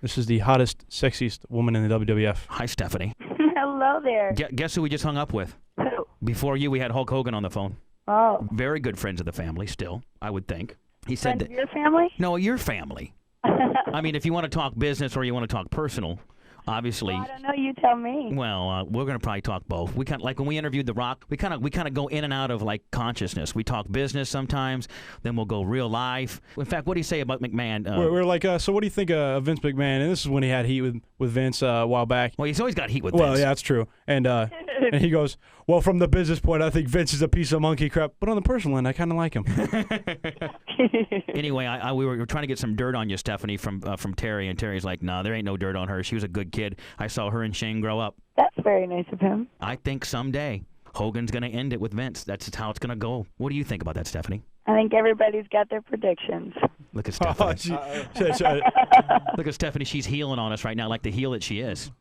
This is the hottest, sexiest woman in the WWF. Hi, Stephanie. Hello there. Guess who we just hung up with? Who? Before you, we had Hulk Hogan on the phone. Oh. Very good friends of the family still, I would think. He said Friends that. of your family? No, your family. I mean, if you want to talk business or you want to talk personal, obviously. Well, I don't know. You tell me. Well, we're going to probably talk both. We kind of, like when we interviewed The Rock, we kind of go in and out of like consciousness. We talk business sometimes, then we'll go real life. In fact, what do you say about McMahon? We're like, so what do you think of Vince McMahon? And this is when he had heat with Vince a while back. Well, he's always got heat with Vince. Well, yeah, that's true. And he goes, well, from the business point, I think Vince is a piece of monkey crap. But on the personal end, I kind of like him. Anyway, we were trying to get some dirt on you, Stephanie, from Terry, and Terry's like, no, there ain't no dirt on her. She was a good kid. I saw her and Shane grow up. That's very nice of him. I think someday Hogan's going to end it with Vince. That's how it's going to go. What do you think about that, Stephanie? I think everybody's got their predictions. Look at Stephanie. Oh, Look at Stephanie. She's healing on us right now like the heel that she is.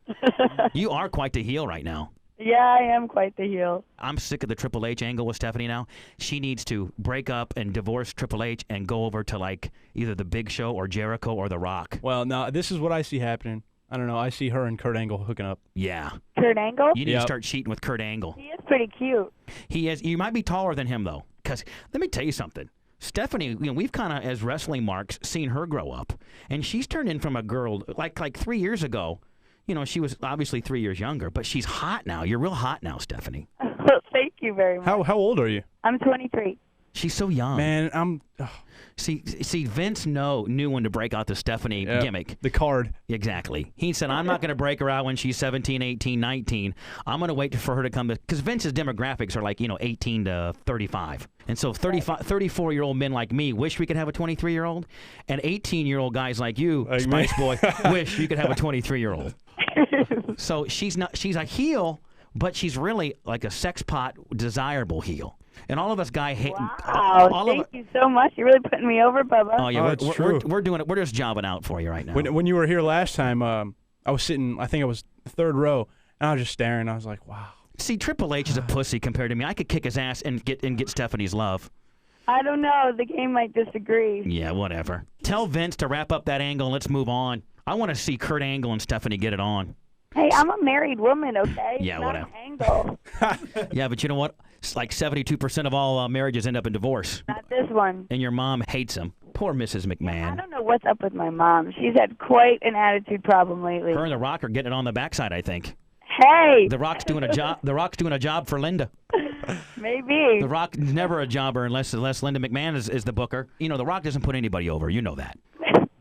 You are quite the heel right now. Yeah, I am quite the heel. I'm sick of the Triple H angle with Stephanie now. She needs to break up and divorce Triple H and go over to like either the Big Show or Jericho or The Rock. Well, no, this is what I see happening. I don't know. I see her and Kurt Angle hooking up. Yeah. Kurt Angle? You need to start cheating with Kurt Angle. He is pretty cute. He is. You might be taller than him, though. Because let me tell you something. Stephanie, we've kind of, as wrestling marks, seen her grow up. And she's turned in from a girl, like 3 years ago. She was obviously 3 years younger, but she's hot now. You're real hot now, Stephanie. Thank you very much. How old are you? I'm 23. She's so young. Man, I'm... See, Vince knew when to break out the Stephanie gimmick. The card. Exactly. He said, I'm not going to break her out when she's 17, 18, 19. I'm going to wait for her to come. Because Vince's demographics are like, 18 to 35. And so 34-year-old men like me wish we could have a 23-year-old. And 18-year-old guys like you, like Spice Boy, wish you could have a 23-year-old. So she's a heel, but she's really like a sex pot, desirable heel. And all of us guys hate. Wow, thank you so much. You're really putting me over, Bubba. Oh yeah, that's true. We're doing it. We're just jobbing out for you right now. When you were here last time, I was sitting. I think I was third row, and I was just staring. I was like, wow. See, Triple H is a pussy compared to me. I could kick his ass and get Stephanie's love. I don't know. The game might disagree. Yeah, whatever. Tell Vince to wrap up that angle and let's move on. I want to see Kurt Angle and Stephanie get it on. Hey, I'm a married woman, okay? Yeah, not whatever. An angle. Yeah, but you know what? It's like 72% of all marriages end up in divorce. Not this one. And your mom hates him. Poor Mrs. McMahon. I don't know what's up with my mom. She's had quite an attitude problem lately. Her and The Rock are getting it on the backside, I think. Hey! The Rock's doing a job. The Rock's doing a job for Linda. Maybe. The Rock's never a jobber unless Linda McMahon is the booker. The Rock doesn't put anybody over. You know that.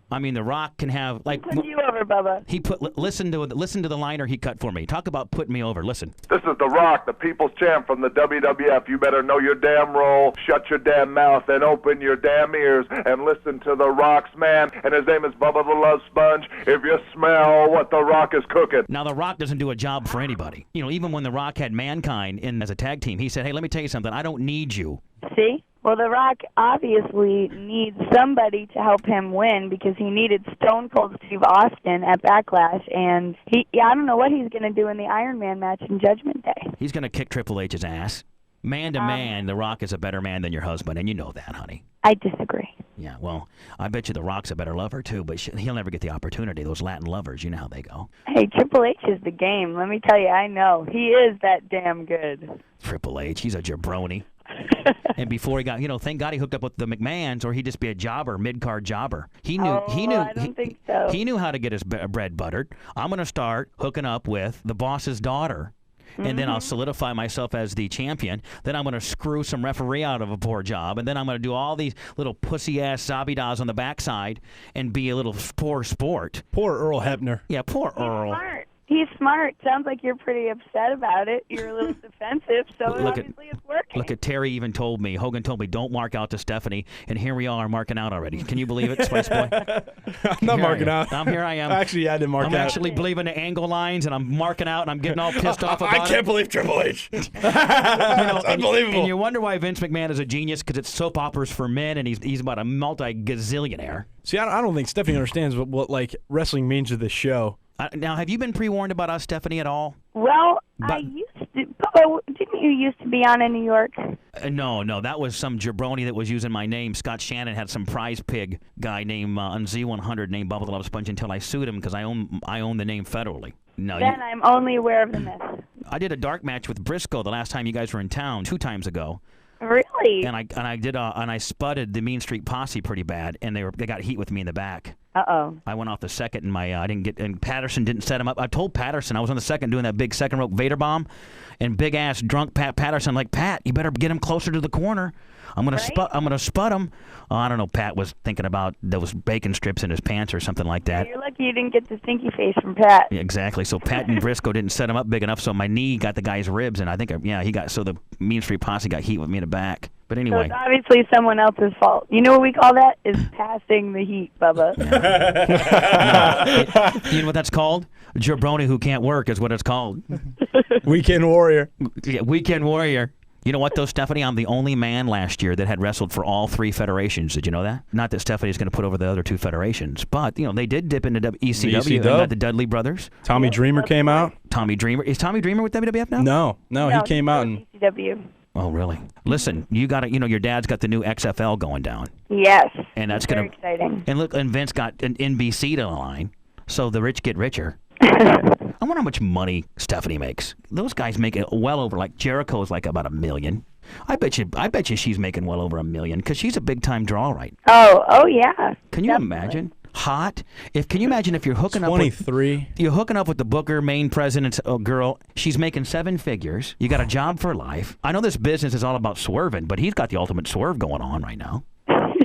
I mean, The Rock can have like. Put you over, Bubba. He listen to the liner he cut for me. Talk about putting me over. Listen. This is The Rock, the people's champ from the WWF. You better know your damn role, shut your damn mouth, and open your damn ears and listen to The Rock's man. And his name is Bubba the Love Sponge. If you smell what The Rock is cooking. Now, The Rock doesn't do a job for anybody. Even when The Rock had Mankind in as a tag team, he said, hey, let me tell you something. I don't need you. See? Well, The Rock obviously needs somebody to help him win because he needed Stone Cold Steve Austin at Backlash, and I don't know what he's going to do in the Iron Man match in Judgment Day. He's going to kick Triple H's ass. Man to man, The Rock is a better man than your husband, and you know that, honey. I disagree. Yeah, well, I bet you The Rock's a better lover, too, but he'll never get the opportunity. Those Latin lovers, you know how they go. Hey, Triple H is the game. Let me tell you, I know. He is that damn good. Triple H, he's a jabroni. And before he got, thank God he hooked up with the McMahons, or he'd just be a jobber, mid-card jobber. He knew. I don't think so. He knew how to get his bread buttered. I'm going to start hooking up with the boss's daughter, and then I'll solidify myself as the champion. Then I'm going to screw some referee out of a poor job, and then I'm going to do all these little pussy-ass zabidas on the backside and be a little poor sport. Poor Earl Hebner. Yeah, poor Earl. Smart. He's smart. Sounds like you're pretty upset about it. You're a little defensive, so obviously it's working. Look at Terry even told me, Hogan told me, don't mark out to Stephanie, and here we are marking out already. Can you believe it, Spice Boy? I'm not marking out. Here I am. Actually, I didn't mark out. I'm actually believing the angle lines, and I'm marking out, and I'm getting all pissed off about it. I can't believe Triple H. It's unbelievable. And you wonder why Vince McMahon is a genius, because it's soap operas for men, and he's about a multi-gazillionaire. See, I don't think Stephanie understands what like wrestling means to this show. Now, have you been pre-warned about us, Stephanie, at all? Well, But- I used to. Bubba, didn't you used to be on in New York? No, that was some jabroni that was using my name. Scott Shannon had some prize pig guy named on Z100 named Bubba the Love Sponge until I sued him because I own the name federally. No, Then I'm only aware of the myth. I did a dark match with Briscoe the last time you guys were in town, 2 times ago. Really? And I sputted the Mean Street Posse pretty bad, and they got heat with me in the back. Uh-oh. I went off the second, and and Patterson didn't set him up. I told Patterson I was on the second doing that big second rope Vader bomb, and big ass drunk Patterson like, Pat, you better get him closer to the corner. I'm gonna sput him. Oh, I don't know. Pat was thinking about those bacon strips in his pants or something like that. You're lucky you didn't get the stinky face from Pat. Yeah, exactly. So Pat and Briscoe didn't set him up big enough, so my knee got the guy's ribs, and I think so the Mean Street Posse got heat with me in the back. But So anyway. it's obviously someone else's fault. You know what we call that? Is passing the heat, Bubba. You know what that's called? Jabroni who can't work is what it's called. Weekend Warrior. Yeah, Weekend Warrior. You know what, though, Stephanie? I'm the only man last year that had wrestled for all 3 federations. Did you know that? Not that Stephanie's going to put over the other 2 federations, but, they did dip into ECW and got the Dudley brothers. Tommy Dreamer came out. Tommy Dreamer. Is Tommy Dreamer with WWF now? No, he came out and... ECW. Oh, really? Listen, you got to, your dad's got the new XFL going down. Yes. And that's very going to... exciting. And look, and Vince got an NBC to the line, so the rich get richer. I wonder how much money Stephanie makes. Those guys make it well over, like Jericho's like about $1 million. I bet you she's making well over $1 million because she's a big time draw, right? Oh yeah. Can you Definitely. imagine? Hot. Can you imagine if you're hooking up 23. you're hooking up with the Booker main president's girl? She's making 7 figures. You got a job for life. I know this business is all about swerving, but he's got the ultimate swerve going on right now.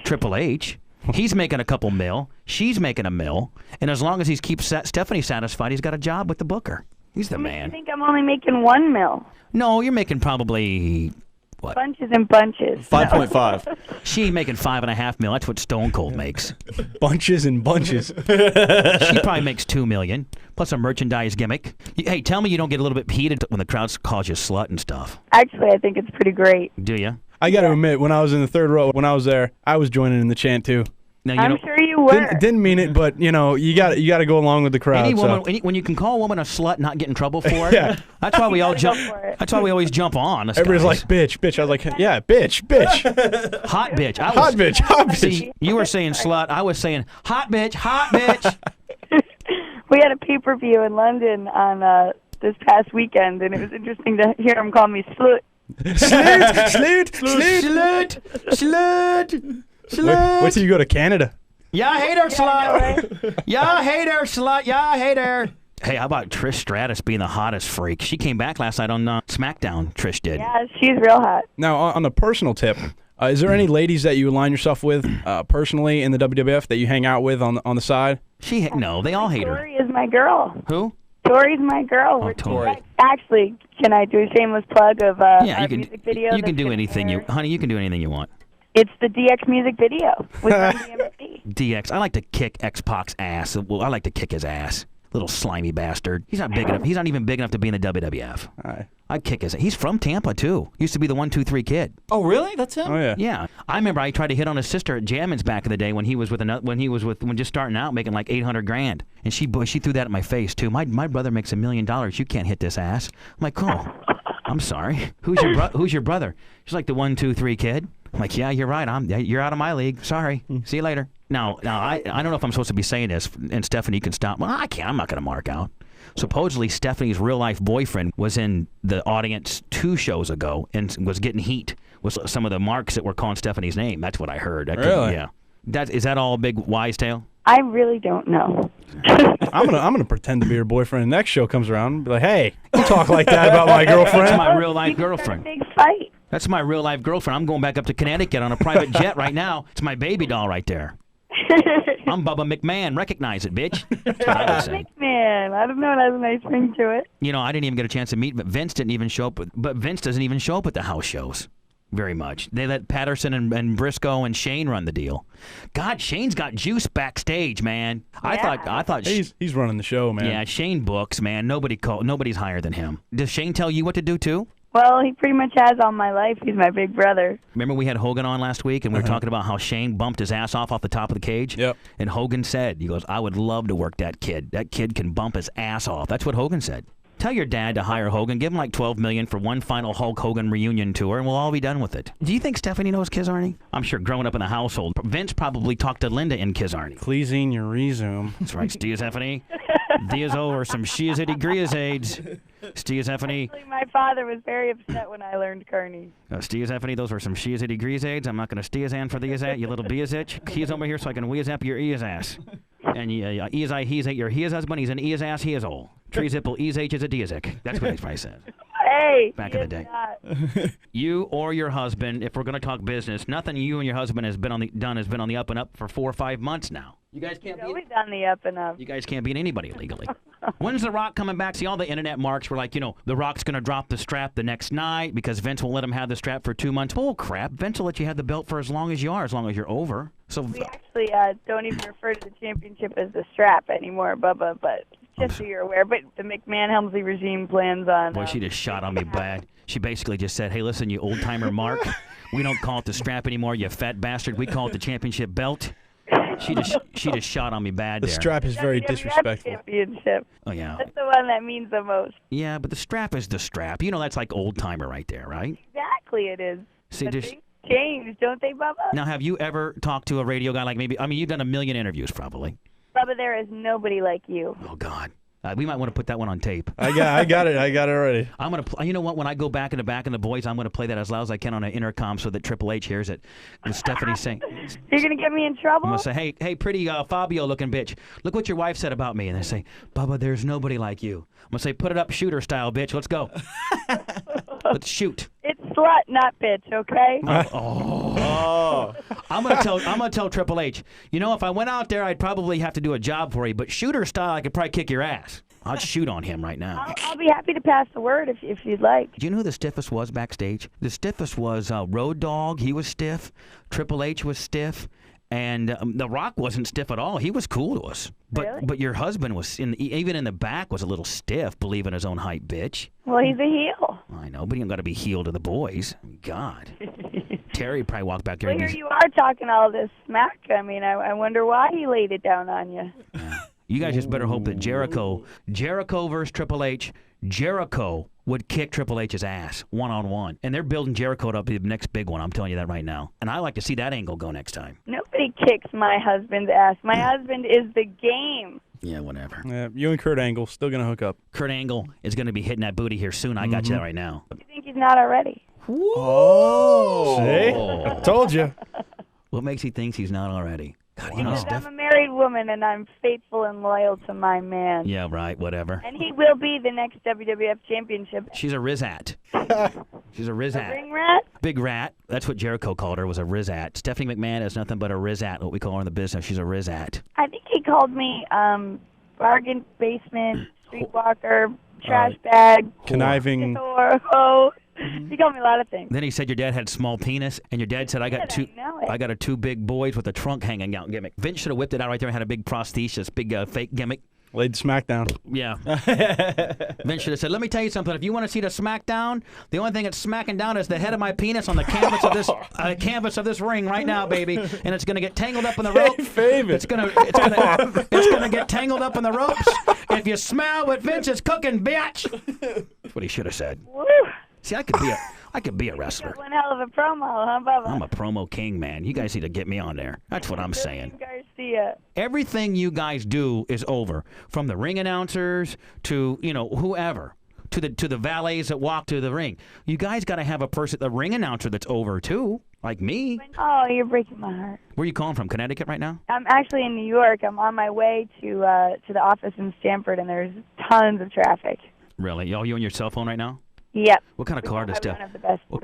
Triple H. He's making a couple mil. She's making $1 million. And as long as he keeps Stephanie satisfied, he's got a job with the Booker. He's the I man. think I'm only making $1 million. No, you're making probably... What? Bunches and bunches. 5.5. She making $5.5 million. That's what Stone Cold makes. Bunches and bunches. She probably makes $2 million plus a merchandise gimmick. Hey, tell me you don't get a little bit heated when the crowd calls you slut and stuff. Actually, I think it's pretty great. Do you? I got to admit, when I was in the third row, when I was there, I was joining in the chant too. Now, I'm sure you were. Didn't mean it, but you got to go along with the crowd. Any so. woman, when you can call a woman a slut, and not get in trouble for it. Yeah. That's why we all gotta jump. go for it. That's why we always jump on. Us Everybody's guys. like, bitch. I was like, yeah, bitch. hot bitch. Hot bitch. See, you were saying slut. I was saying hot bitch. Hot bitch. We had a pay-per-view in London on this past weekend, and it was interesting to hear him call me slut. Slut. Wait till you go to Canada. Yeah, I hate her, slut. Right? Yeah, I hate her, slut. Yeah, I hate her. Hey, how about Trish Stratus being the hottest freak? She came back last night on SmackDown. Trish did. Yeah, she's real hot. Now, on a personal tip, is there any ladies that you align yourself with personally in the WWF that you hang out with on the side? No, they all hate her. Tori is my girl. Who? Tori's my girl. Oh, Tori. Actually, can I do a shameless plug of Yeah, our you can. music video? You can that's do gonna anything air? honey. You can do anything you want. It's the DX music video with Run DMC. DX. I like to kick X-Pac's ass. Well, I like to kick his ass. Little slimy bastard. He's not big enough. He's not even big enough to be in the WWF. I'd kick his ass. He's from Tampa, too. Used to be the 1, 2, 3 kid. Oh, really? That's him? Oh yeah. Yeah. I remember I tried to hit on his sister at Jammin's back in the day when he was when just starting out making like $800,000. And she threw that at my face, too. My brother makes $1 million. You can't hit this ass. I'm like, oh, I'm sorry. Who's your brother? She's like the 1, 2, 3 kid. I'm like, yeah, you're right. You're out of my league. Sorry. See you later. Now I don't know if I'm supposed to be saying this, and Stephanie can stop. Well, I can't. I'm not going to mark out. Supposedly, Stephanie's real-life boyfriend was in the audience 2 shows ago and was getting heat with some of the marks that were calling Stephanie's name. That's what I heard. Really? Yeah. Is that all a big wise tale? I really don't know. I'm gonna pretend to be her boyfriend. The next show comes around, and be like, hey, you talk like that about my girlfriend. That's my real-life You can start a girlfriend. big fight. That's my real-life girlfriend. I'm going back up to Connecticut on a private jet right now. It's my baby doll right there. I'm Bubba McMahon. Recognize it, bitch. That's what I would say. Man, I don't know. It has a nice ring to it. I didn't even get a chance to meet, but Vince didn't even show up. But Vince doesn't even show up at the house shows very much. They let Patterson and Briscoe and Shane run the deal. God, Shane's got juice backstage, man. I thought He's running the show, man. yeah, Shane books, man. Nobody's higher than him. Does Shane tell you what to do too? Well, he pretty much has all my life. He's my big brother. Remember we had Hogan on last week, and we were talking about how Shane bumped his ass off the top of the cage? Yep. And Hogan said, he goes, I would love to work that kid. That kid can bump his ass off. That's what Hogan said. Tell your dad to hire Hogan. Give him like $12 million for one final Hulk Hogan reunion tour, and we'll all be done with it. Do you think Stephanie knows Kiz Arney? I'm sure growing up in the household, Vince probably talked to Linda in Kiz Arney. Pleasing your resume. That's right, Stephanie. Diaz over some she's a degrees aids. Stephanie. Actually, my father was very upset when I learned Kearney. Stephanie, those were some she's a degrees aids. I'm not going to Steazan for these you little beazitch. He's over here so I can wheeze up your ears ass. And he's your his husband. He's an ears ass. He is all. Tree zipple ease H is a diazic. That's what he probably said. Hey, Back in the day. You or your husband, if we're going to talk business, nothing you and your husband has been on the up and up for 4 or 5 months now. You guys can't He's always on the up and up. You guys can't beat anybody legally. When's The Rock coming back? See, all the internet marks were like, The Rock's going to drop the strap the next night because Vince won't let him have the strap for 2 months. Oh, crap. Vince will let you have the belt for as long as you're over. So we actually don't even refer to the championship as the strap anymore, Bubba, but just so you're aware. But the McMahon-Helmsley regime plans on... Boy, she just shot on me bad. She basically just said, hey, listen, you old-timer Mark, we don't call it the strap anymore, you fat bastard. We call it the championship belt. She just shot on me bad there. The strap is very disrespectful. Championship. Oh, yeah. That's the one that means the most. Yeah, but the strap is the strap. That's like old-timer right there, right? Exactly it is. See, but things change, don't they, Bubba? Now, have you ever talked to a radio guy like you've done a million interviews probably. Bubba, there is nobody like you. Oh, God. We might want to put that one on tape. I got it. I got it already. I'm gonna. You know what? When I go back in the back and the boys, I'm gonna play that as loud as I can on an intercom so that Triple H hears it. And Stephanie's saying, "You're gonna get me in trouble." I'm gonna say, "Hey, pretty Fabio-looking bitch. Look what your wife said about me." And they say, "Bubba, there's nobody like you." I'm gonna say, "Put it up, shooter style, bitch. Let's go. Let's shoot." It's slut, not bitch. Okay. I'm gonna tell Triple H. If I went out there, I'd probably have to do a job for you. But shooter style, I could probably kick your ass. I'd shoot on him right now. I'll be happy to pass the word if you'd like. Do you know who the stiffest was backstage? The stiffest was Road Dogg. He was stiff. Triple H was stiff. And The Rock wasn't stiff at all. He was cool to us. But your husband was, even in the back, was a little stiff, believe in his own hype, bitch. Well, he's a heel. I know, but he ain't got to be heel to the boys. God. Terry probably walked back there. Well, here you are talking all this smack. I mean, I wonder why he laid it down on you. Yeah. You guys just better hope that Jericho versus Triple H, Jericho would kick Triple H's ass one-on-one. And they're building Jericho to be the next big one. I'm telling you that right now. And I like to see that angle go next time. Nobody kicks my husband's ass. My husband is the game. Yeah, whatever. Yeah, you and Kurt Angle still going to hook up. Kurt Angle is going to be hitting that booty here soon. I got you that right now. You think he's not already? Oh. See? I told you. What makes he think he's not already? God, I'm a married woman, and I'm faithful and loyal to my man. Yeah, right, whatever. And he will be the next WWF championship. She's a Rizat. She's a Rizat. A ring rat? Big rat. That's what Jericho called her, was a Rizat. Stephanie McMahon is nothing but a Rizat, what we call her in the business. She's a Rizat. I think he called me bargain basement, streetwalker, trash bag, conniving. He called me a lot of things. Then he said your dad had small penis, and your dad said, I got two big boys with a trunk hanging out gimmick. Vince should have whipped it out right there and had a big prosthesis, big fake gimmick. Laid SmackDown. Yeah. Vince should have said, let me tell you something. If you want to see the SmackDown, the only thing that's smacking down is the head of my penis on the canvas of this ring right now, baby. And it's going to get tangled up in the rope. It's going to get tangled up in the ropes. If you smell what Vince is cooking, bitch. That's what he should have said. Woo. See, I could be a wrestler. One hell of a promo, huh, Bubba? I'm a promo king, man. You guys need to get me on there. That's what I'm saying. Garcia. Everything you guys do is over, from the ring announcers to whoever, to the valets that walk to the ring. You guys got to have the ring announcer that's over too, like me. Oh, you're breaking my heart. Where are you calling from? Connecticut right now? I'm actually in New York. I'm on my way to the office in Stamford, and there's tons of traffic. Really? Oh, you on your cell phone right now? Yep. What kind of car does Steph?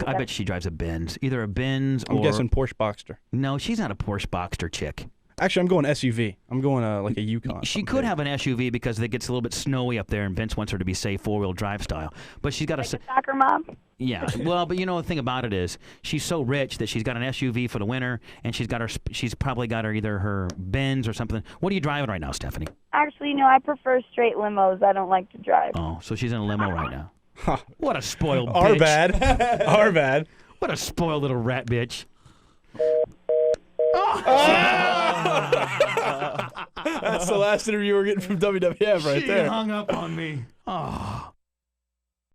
I bet she drives a Benz. Either a Benz or... I'm guessing Porsche Boxster. No, she's not a Porsche Boxster chick. Actually, I'm going SUV. I'm going like a Yukon. She could have an SUV because it gets a little bit snowy up there, and Vince wants her to be safe, four-wheel drive style. But she's got a soccer mom. Yeah. Well, but the thing about it is, she's so rich that she's got an SUV for the winter, and she's probably got either her Benz or something. What are you driving right now, Stephanie? Actually, no, I prefer straight limos. I don't like to drive. Oh, so she's in a limo right now. What a spoiled Our bitch. bad. Our bad. What a spoiled little rat bitch. That's the last interview we're getting from WWF right She there. hung up on me. Oh.